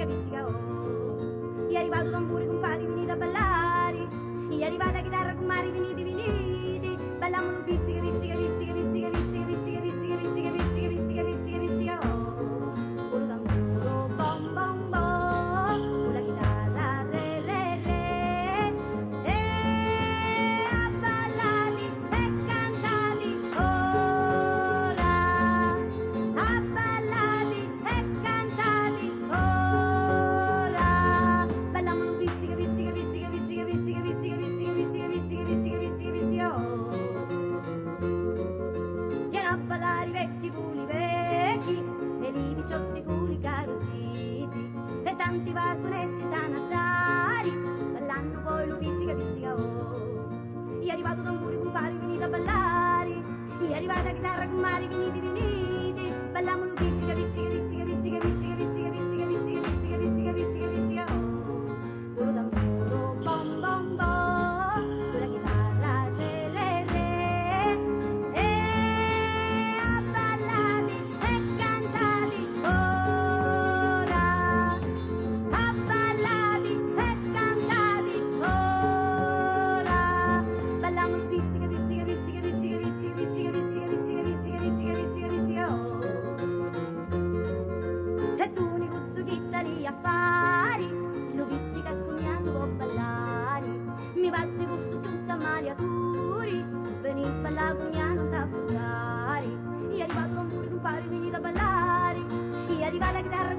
pizzica pizzica oh. È arrivato tamburi compari venite a ballare, è arrivata chitarra compari venite, ballamolo pizzica pizzica pizzica pizzica pizzica pizzica pizzica pizzica pizzica pizzica pizzica pizzica oh. Col tamburo bom bom bom, con la chitarra re re re, e a ballare e cantare ora, a ballare e cantare ora, ballamolo pizzica pizzica pizzica pizzica pizzica pizzica pizzica pizzica pizzica pizzica pizzica pizzica oh. Vieni a ballare i vecchi con i vecchi e i picciotti con i carositi e tanti vasonetti sanatari ballando poi lo pizzica pizzica oh. È arrivato tamburi compari venite a ballare, è arrivata chitarra compari venite, ballamolo pizzica pizzica pizzica pizzica pizzica pizzica pizzica pizzica pizzica pizzica pizzica pizzica oh. Col tamburo bom bom bom, con la chitarra re re re, e a ballare e cantare ora, a ballare e cantare ora, ballamolo pizzica pizzica pizzica pizzica pizzica pizzica pizzica pizzica pizzica pizzica pizzica pizzica oh. E tu ne cuzzo chitarri a fare, lo pizzica con mi hanno può ballare, mi batte gusto tutta mariaturi, veni a ballare con mi hanno da buttare, è arrivato tamburi compari venite a ballare, è arrivata la chitarra